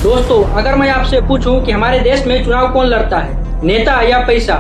दोस्तों, अगर मैं आपसे पूछूं कि हमारे देश में चुनाव कौन लड़ता है, नेता या पैसा,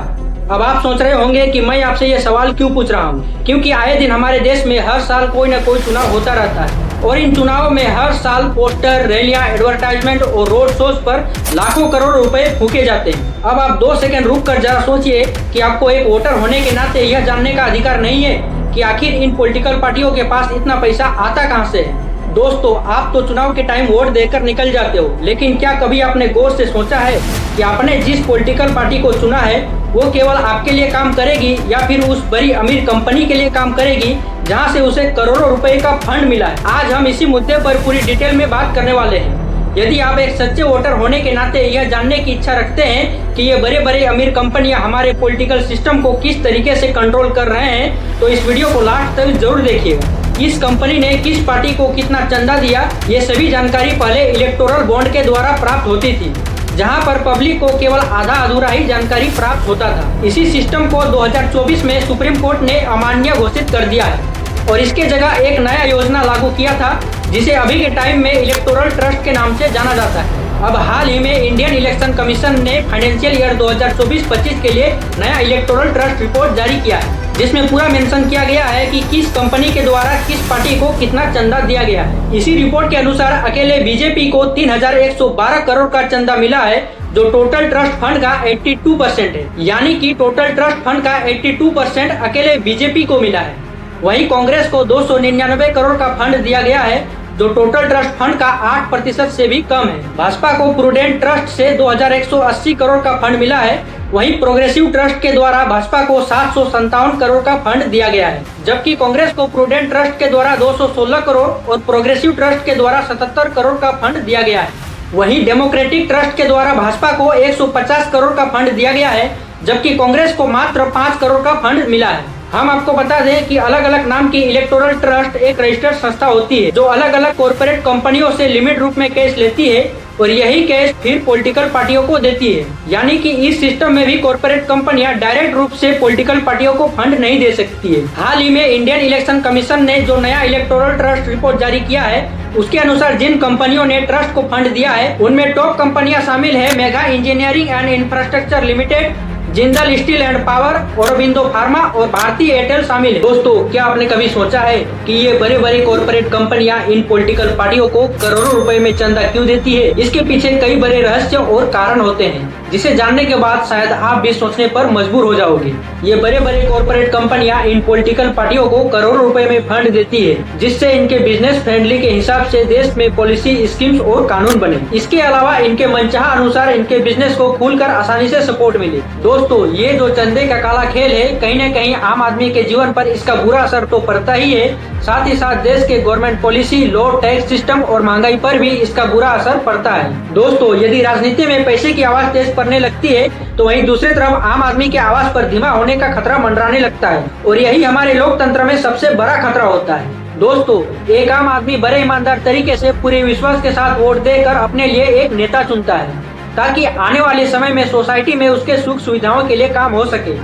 अब आप सोच रहे होंगे कि मैं आपसे ये सवाल क्यों पूछ रहा हूँ। क्योंकि आए दिन हमारे देश में हर साल कोई न कोई चुनाव होता रहता है और इन चुनावों में हर साल पोस्टर, रैलियां, एडवर्टाइजमेंट और रोड शोज पर लाखों करोड़ रुपए फूके जाते हैं। अब आप 2 सेकंड रुक कर जरा सोचिए कि आपको एक वोटर होने के नाते यह जानने का अधिकार नहीं है कि आखिर इन पॉलिटिकल पार्टियों के पास इतना पैसा आता कहां से है। दोस्तों, आप तो चुनाव के टाइम वोट देकर निकल जाते हो, लेकिन क्या कभी आपने गौर से सोचा है कि आपने जिस पॉलिटिकल पार्टी को चुना है वो केवल आपके लिए काम करेगी या फिर उस बड़ी अमीर कंपनी के लिए काम करेगी जहां से उसे करोड़ों रुपए का फंड मिला है। आज हम इसी मुद्दे पर पूरी डिटेल में बात करने वाले हैं। यदि आप एक सच्चे वोटर होने के नाते यह जानने की इच्छा रखते हैं कि ये बड़े बड़े अमीर कंपनियां हमारे पॉलिटिकल सिस्टम को किस तरीके से कंट्रोल कर रहे हैं, तो इस वीडियो को लास्ट तक जरूर देखिएगा। इस कंपनी ने किस पार्टी को कितना चंदा दिया, ये सभी जानकारी पहले इलेक्टोरल बॉन्ड के द्वारा प्राप्त होती थी, जहां पर पब्लिक को केवल आधा अधूरा ही जानकारी प्राप्त होता था। इसी सिस्टम को 2024 में सुप्रीम कोर्ट ने अमान्य घोषित कर दिया है और इसके जगह एक नया योजना लागू किया था जिसे अभी के टाइम में इलेक्टोरल ट्रस्ट के नाम से जाना जाता है। अब हाल ही में इंडियन इलेक्शन कमीशन ने फाइनेंशियल ईयर 2024-25 के लिए नया इलेक्टोरल ट्रस्ट रिपोर्ट जारी किया है, जिसमें पूरा मेंशन किया गया है कि किस कंपनी के द्वारा किस पार्टी को कितना चंदा दिया गया है। इसी रिपोर्ट के अनुसार अकेले बीजेपी को 3112 करोड़ का चंदा मिला है, जो टोटल ट्रस्ट फंड का 82% है। यानी कि टोटल ट्रस्ट फंड का 82% अकेले बीजेपी को मिला है। वहीं कांग्रेस को 299 करोड़ का फंड दिया गया है, जो टोटल ट्रस्ट फंड का 8% से भी कम है। भाजपा को प्रूडेंट ट्रस्ट से 2180 करोड़ का फंड मिला है। वहीं प्रोग्रेसिव ट्रस्ट के द्वारा भाजपा को 757 करोड़ का फंड दिया गया है, जबकि कांग्रेस को प्रूडेंट ट्रस्ट के द्वारा 216 करोड़ और प्रोग्रेसिव ट्रस्ट के द्वारा 77 करोड़ का फंड दिया गया है। वहीं डेमोक्रेटिक ट्रस्ट के द्वारा भाजपा को 150 करोड़ का फंड दिया गया है, जबकि कांग्रेस को मात्र 5 करोड़ का फंड मिला है। हम आपको बता दें कि अलग अलग नाम की इलेक्टोरल ट्रस्ट एक रजिस्टर्ड संस्था होती है, जो अलग अलग कॉर्पोरेट कंपनियों से लिमिट रूप में कैश लेती है और यही कैश फिर पॉलिटिकल पार्टियों को देती है। यानी कि इस सिस्टम में भी कॉर्पोरेट कंपनियां डायरेक्ट रूप से पॉलिटिकल पार्टियों को फंड नहीं दे सकती है। हाल ही में इंडियन इलेक्शन कमीशन ने जो नया इलेक्टोरल ट्रस्ट रिपोर्ट जारी किया है, उसके अनुसार जिन कंपनियों ने ट्रस्ट को फंड दिया है उनमें टॉप कंपनियां शामिल है mega engineering and infrastructure limited, Jindal steel and power, Aurobindo pharma और भारतीय एयरटेल शामिल है। दोस्तों, क्या आपने कभी सोचा है कि ये बड़े बड़े कॉर्पोरेट कंपनियां इन पॉलिटिकल पार्टियों को करोड़ों रुपए में चंदा क्यों देती है? इसके पीछे कई बड़े रहस्य और कारण होते हैं, जिसे जानने के बाद शायद आप भी सोचने पर मजबूर हो जाओगे। ये बड़े बड़े कॉर्पोरेट कंपनियां इन पॉलिटिकल पार्टियों को करोड़ों रुपए में फंड देती है, जिससे इनके बिजनेस फ्रेंडली के हिसाब से देश में पॉलिसी, स्कीम्स और कानून बने। इसके अलावा इनके मनचाहा अनुसार इनके बिजनेस को खुलकर आसानी से सपोर्ट मिले। दोस्तों, ये जो चंदे का काला खेल है, कहीं न कहीं आम आदमी के जीवन पर इसका बुरा असर तो पड़ता ही है, साथ ही साथ देश के government policy, law, tax system और महंगाई पर भी इसका बुरा असर पड़ता है। दोस्तों, यदि राजनीति में पैसे की आवाज तेज पड़ने लगती है, तो वहीं दूसरी तरफ आम आदमी की आवाज पर धीमा होने का खतरा मंडराने लगता है और यही हमारे लोकतंत्र में सबसे बड़ा खतरा होता है। दोस्तों, एक आम आदमी बड़े ईमानदार तरीके से पूरे विश्वास के साथ वोट देकर अपने लिए एक नेता चुनता है, ताकि आने वाले समय में सोसाइटी में उसके सुख सुविधाओं के लिए काम हो सके।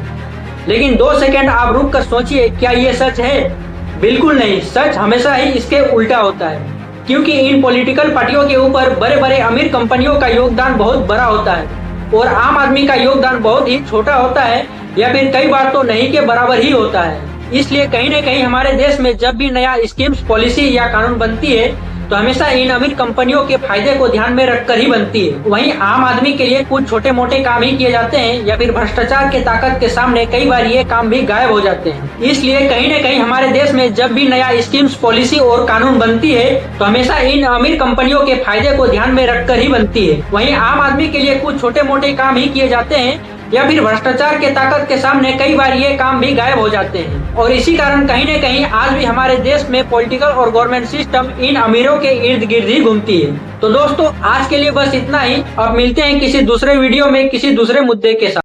लेकिन 2 सेकंड आप रुक कर सोचिए, क्या ये सच है? बिल्कुल नहीं। सच हमेशा ही इसके उल्टा होता है, क्योंकि इन पॉलिटिकल पार्टियों के ऊपर बड़े बड़े अमीर कंपनियों का योगदान बहुत बड़ा होता है और आम आदमी का योगदान बहुत ही छोटा होता है, या फिर कई बार तो नहीं के बराबर ही होता है। इसलिए कहीं न कहीं हमारे देश में जब भी नया स्कीम्स, पॉलिसी या कानून बनती है, तो हमेशा इन अमीर कंपनियों के फायदे को ध्यान में रखकर ही बनती है। वहीं आम आदमी के लिए कुछ छोटे मोटे काम ही किए जाते हैं, या फिर भ्रष्टाचार के ताकत के सामने कई बार ये काम भी गायब हो जाते हैं। इसलिए कहीं न कहीं हमारे देश में जब भी नया स्कीम्स, पॉलिसी और कानून बनती है, तो हमेशा इन अमीर कंपनियों के फायदे को ध्यान में रखकर ही बनती है। वहीं आम आदमी के लिए कुछ छोटे मोटे काम ही किए जाते हैं, या फिर भ्रष्टाचार के ताकत के सामने कई बार ये काम भी गायब हो जाते हैं। और इसी कारण कहीं न कहीं आज भी हमारे देश में पॉलिटिकल और गवर्नमेंट सिस्टम इन अमीरों के इर्द गिर्द ही घूमती है। तो दोस्तों, आज के लिए बस इतना ही। अब मिलते हैं किसी दूसरे वीडियो में किसी दूसरे मुद्दे के साथ।